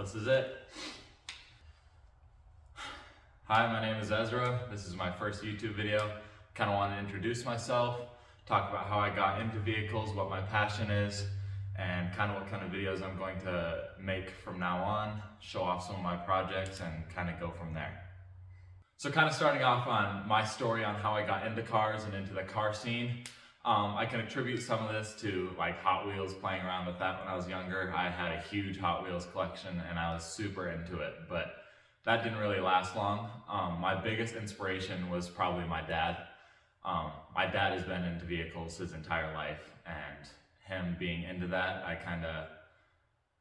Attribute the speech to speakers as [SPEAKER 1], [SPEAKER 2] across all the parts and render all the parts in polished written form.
[SPEAKER 1] This is it. Hi, my name is Ezra. This is my first YouTube video. Kind of want to introduce myself, talk about how I got into vehicles, what my passion is, and kind of what kind of videos I'm going to make from now on, show off some of my projects, and kind of go from there. So kind of starting off on my story on how I got into cars and into the car scene. I can attribute some of this to like Hot Wheels, playing around with that when I was younger. I had a huge Hot Wheels collection and I was super into it, but that didn't really last long. My biggest inspiration was probably my dad. My dad has been into vehicles his entire life, and him being into that,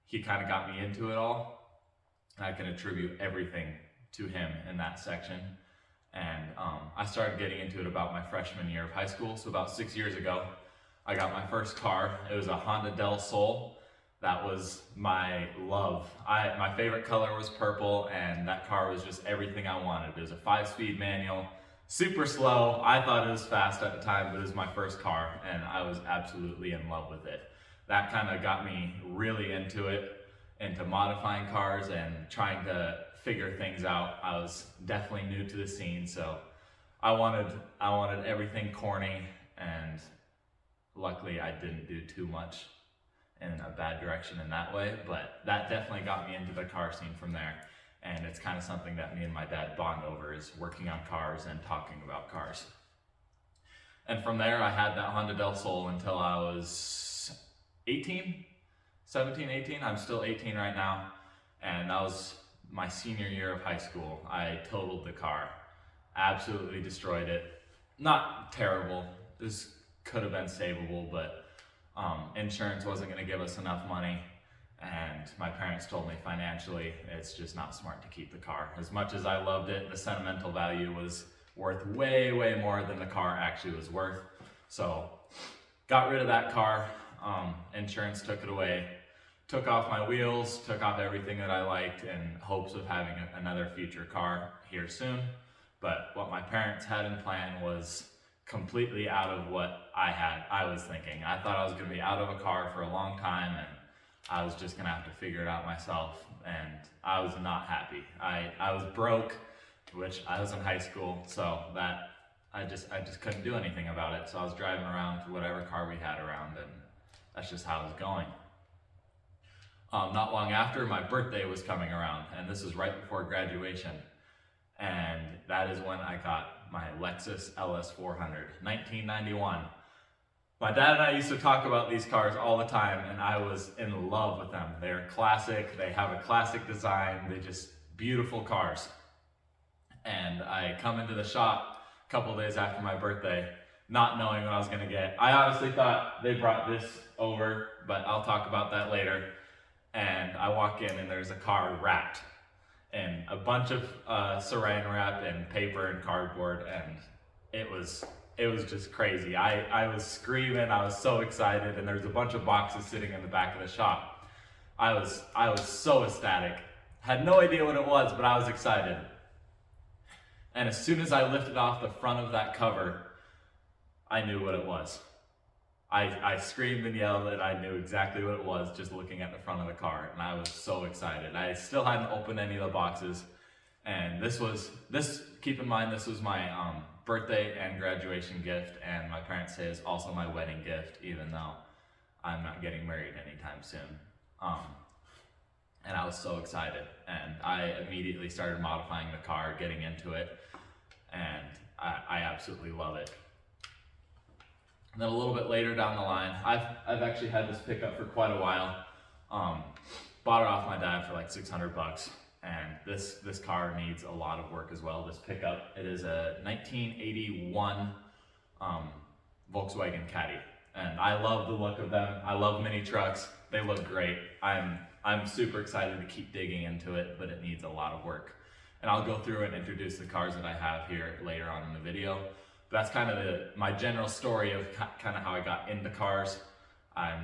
[SPEAKER 1] he kind of got me into it all. I can attribute everything to him in that section. And I started getting into it about my freshman year of high school. So about 6 years ago, I got my first car. It was a Honda Del Sol. That was my love. My favorite color was purple, and that car was just everything I wanted. It was a 5-speed manual, super slow. I thought it was fast at the time, but it was my first car, and I was absolutely in love with it. That kind of got me really into it, into modifying cars and trying to figure things out. I was definitely new to the scene, so I wanted everything corny, and luckily I didn't do too much in a bad direction in that way, but that definitely got me into the car scene from there. And it's kind of something that me and my dad bond over, is working on cars and talking about cars. And from there, I had that Honda Del Sol until I was 17, 18. I'm still 18 right now, and that was my senior year of high school. I totaled the car, absolutely destroyed it. Not terrible, this could have been savable, but insurance wasn't going to give us enough money, and my parents told me financially it's just not smart to keep the car. As much as I loved it, the sentimental value was worth way more than the car actually was worth. So got rid of that car. Insurance took it away, took off my wheels, took off everything that I liked in hopes of having another future car here soon. But what my parents had in plan was completely out of what I was thinking. I thought I was going to be out of a car for a long time, and I was just going to have to figure it out myself, and I was not happy. I was broke, which I was in high school, so that I just couldn't do anything about it. So I was driving around to whatever car we had around, and that's just how it was going. Not long after, my birthday was coming around, and this was right before graduation, and that is when I got my Lexus LS400, 1991. My dad and I used to talk about these cars all the time, and I was in love with them. They're classic, they have a classic design, they're just beautiful cars. And I come into the shop a couple days after my birthday, not knowing what I was gonna get. I honestly thought they brought this over, but I'll talk about that later. And I walk in and there's a car wrapped in a bunch of saran wrap and paper and cardboard, and it was just crazy. I was screaming, I was so excited, and there's a bunch of boxes sitting in the back of the shop. I was so ecstatic. Had no idea what it was, but I was excited. And as soon as I lifted off the front of that cover, I knew what it was. I screamed and yelled, and I knew exactly what it was just looking at the front of the car, and I was so excited. I still hadn't opened any of the boxes, and keep in mind, this was my birthday and graduation gift, and my parents say it's also my wedding gift, even though I'm not getting married anytime soon. And I was so excited, and I immediately started modifying the car, getting into it, and I absolutely love it. And then a little bit later down the line, I've actually had this pickup for quite a while. Bought it off my dad for like 600 bucks. And this car needs a lot of work as well, this pickup. It is a 1981 Volkswagen Caddy. And I love the look of them. I love mini trucks. They look great. I'm super excited to keep digging into it, but it needs a lot of work. And I'll go through and introduce the cars that I have here later on in the video. That's kind of my general story of kind of how I got into cars. I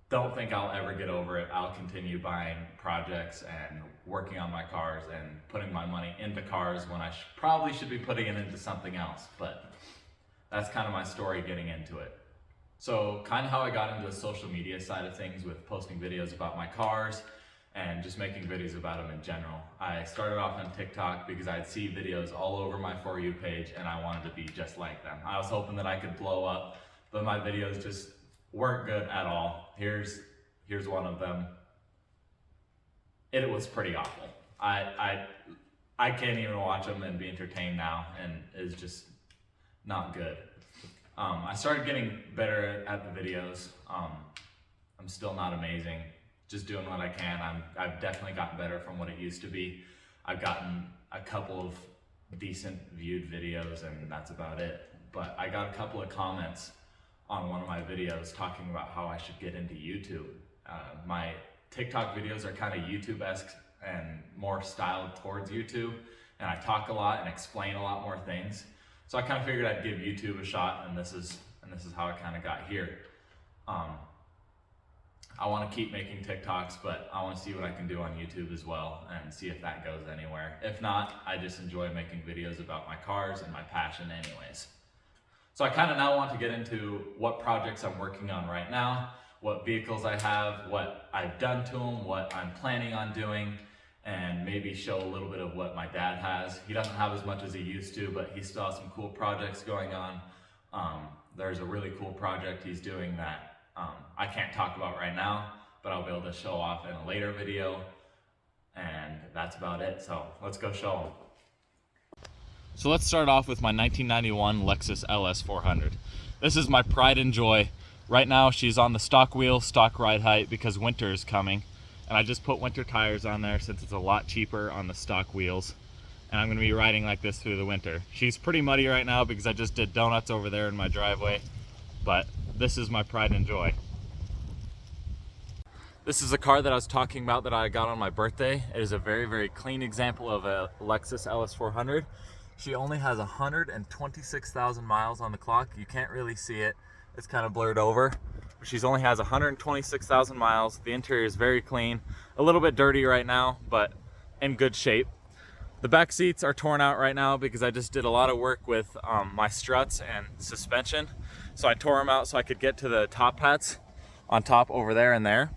[SPEAKER 1] don't think I'll ever get over it. I'll continue buying projects and working on my cars and putting my money into cars when I probably should be putting it into something else. But that's kind of my story getting into it. So kind of how I got into the social media side of things with posting videos about my cars and just making videos about them in general. I started off on TikTok because I'd see videos all over my For You page and I wanted to be just like them. I was hoping that I could blow up, but my videos just weren't good at all. Here's one of them. It was pretty awful. I can't even watch them and be entertained now, and it's just not good. I started getting better at the videos. I'm still not amazing, just doing what I can. I've definitely gotten better from what it used to be. I've gotten a couple of decent viewed videos and that's about it. But I got a couple of comments on one of my videos talking about how I should get into YouTube. My TikTok videos are kind of YouTube-esque and more styled towards YouTube, and I talk a lot and explain a lot more things. So I kind of figured I'd give YouTube a shot, and this is how I kind of got here. I want to keep making TikToks, but I want to see what I can do on YouTube as well and see if that goes anywhere. If not, I just enjoy making videos about my cars and my passion anyways. So I kind of now want to get into what projects I'm working on right now, what vehicles I have, what I've done to them, what I'm planning on doing, and maybe show a little bit of what my dad has. He doesn't have as much as he used to, but he still has some cool projects going on. There's a really cool project he's doing that I can't talk about right now, but I'll be able to show off in a later video, and that's about it. So let's go show them. So let's start off with my 1991 Lexus LS400. This is my pride and joy. Right now she's on the stock wheel, stock ride height, because winter is coming. And I just put winter tires on there since it's a lot cheaper on the stock wheels. And I'm gonna be riding like this through the winter. She's pretty muddy right now because I just did donuts over there in my driveway. But this is my pride and joy. This is a car that I was talking about that I got on my birthday. It is a very, very clean example of a Lexus LS400. She only has 126,000 miles on the clock. You can't really see it. It's kind of blurred over. She only has 126,000 miles. The interior is very clean. A little bit dirty right now, but in good shape. The back seats are torn out right now because I just did a lot of work with my struts and suspension. So I tore them out so I could get to the top hats on top over there and there.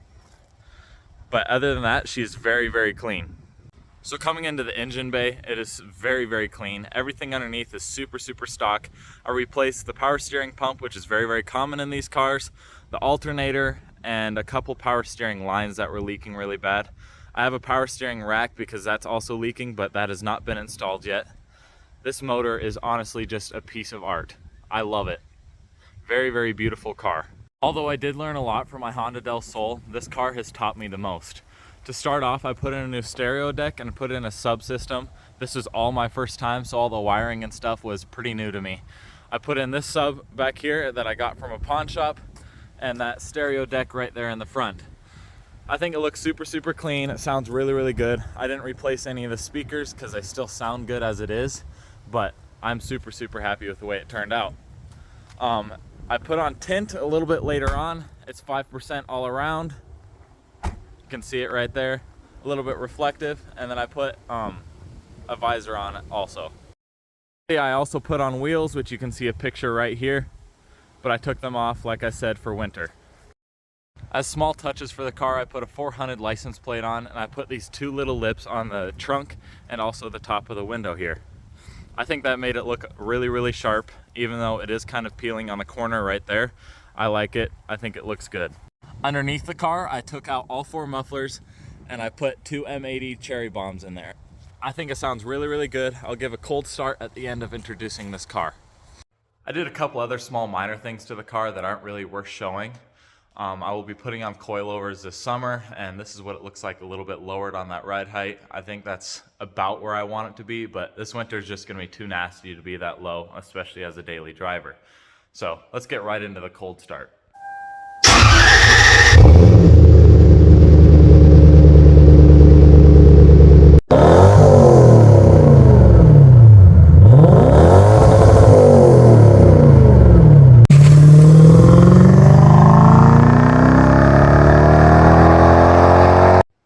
[SPEAKER 1] But other than that, she's very, very clean. So coming into the engine bay, it is very, very clean. Everything underneath is super, super stock. I replaced the power steering pump, which is very, very common in these cars, the alternator, and a couple power steering lines that were leaking really bad. I have a power steering rack because that's also leaking, but that has not been installed yet. This motor is honestly just a piece of art. I love it. Very, very beautiful car. Although I did learn a lot from my Honda Del Sol, this car has taught me the most. To start off, I put in a new stereo deck and put in a subsystem. This was all my first time, so all the wiring and stuff was pretty new to me. I put in this sub back here that I got from a pawn shop, and that stereo deck right there in the front. I think it looks super, super clean. It sounds really, really good. I didn't replace any of the speakers because they still sound good as it is, but I'm super, super happy with the way it turned out. I put on tint a little bit later on. It's 5% all around. You can see it right there. A little bit reflective. And then I put a visor on it also. I also put on wheels, which you can see a picture right here. But I took them off, like I said, for winter. As small touches for the car, I put a 400 license plate on, and I put these two little lips on the trunk and also the top of the window here. I think that made it look really, really sharp, even though it is kind of peeling on the corner right there. I like it. I think it looks good. Underneath the car, I took out all four mufflers and I put two M80 cherry bombs in there. I think it sounds really, really good. I'll give a cold start at the end of introducing this car. I did a couple other small minor things to the car that aren't really worth showing. I will be putting on coilovers this summer, and this is what it looks like a little bit lowered on that ride height. I think that's about where I want it to be, but this winter is just going to be too nasty to be that low, especially as a daily driver. So let's get right into the cold start.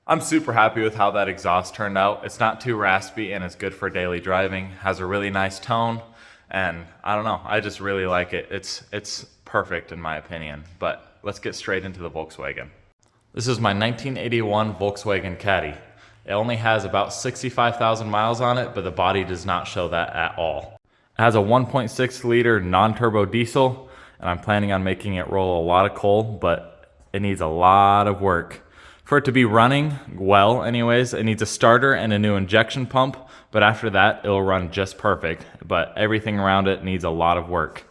[SPEAKER 1] I'm super happy with how that exhaust turned out. It's not too raspy and it's good for daily driving. Has a really nice tone, and I don't know, I just really like it. It's perfect in my opinion, but let's get straight into the Volkswagen. This is my 1981 Volkswagen Caddy. It only has about 65,000 miles on it, but the body does not show that at all. It has a 1.6 liter non-turbo diesel, and I'm planning on making it roll a lot of coal, but it needs a lot of work. For it to be running well anyways, it needs a starter and a new injection pump, but after that, it'll run just perfect. But everything around it needs a lot of work.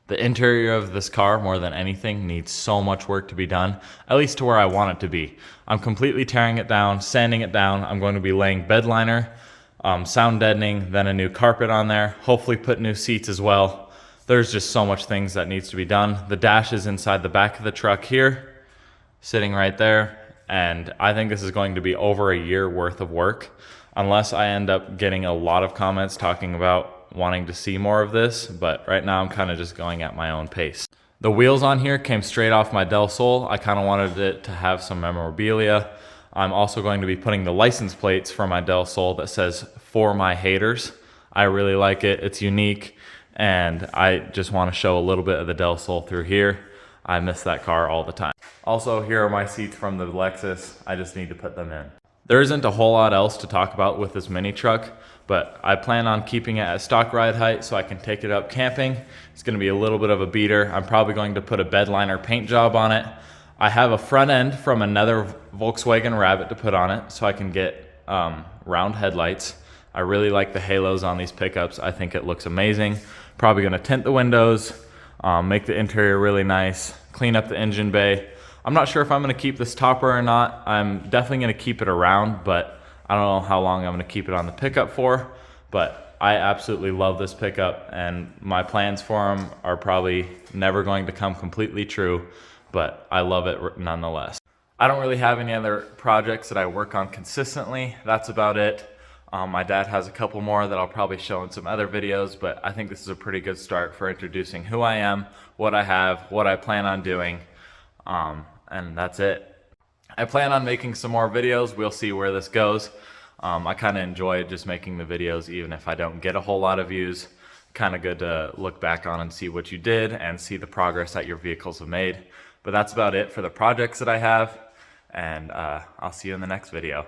[SPEAKER 1] The interior of this car, more than anything, needs so much work to be done, at least to where I want it to be. I'm completely tearing it down, sanding it down. I'm going to be laying bed liner, sound deadening, then a new carpet on there, hopefully put new seats as well. There's just so much things that needs to be done. The dash is inside the back of the truck here, sitting right there, and I think this is going to be over a year worth of work, unless I end up getting a lot of comments talking about wanting to see more of this, but right now I'm kind of just going at my own pace. The wheels on here came straight off my Del Sol. I kind of wanted it to have some memorabilia. I'm also going to be putting the license plates for my Del Sol that says "For My Haters." I really like it. It's unique, and I just want to show a little bit of the Del Sol through here. I miss that car all the time. Also, here are my seats from the Lexus. I just need to put them in. There isn't a whole lot else to talk about with this mini truck, but I plan on keeping it at stock ride height so I can take it up camping. It's gonna be a little bit of a beater. I'm probably going to put a bed liner paint job on it. I have a front end from another Volkswagen Rabbit to put on it so I can get round headlights. I really like the halos on these pickups. I think it looks amazing. Probably gonna tint the windows, make the interior really nice, clean up the engine bay. I'm not sure if I'm gonna keep this topper or not. I'm definitely gonna keep it around, but I don't know how long I'm gonna keep it on the pickup for, but I absolutely love this pickup, and my plans for them are probably never going to come completely true, but I love it nonetheless. I don't really have any other projects that I work on consistently. That's about it. My dad has a couple more that I'll probably show in some other videos, but I think this is a pretty good start for introducing who I am, what I have, what I plan on doing, and that's it. I plan on making some more videos. We'll see where this goes. I kind of enjoy just making the videos even if I don't get a whole lot of views. Kind of good to look back on and see what you did and see the progress that your vehicles have made. But that's about it for the projects that I have, and I'll see you in the next video.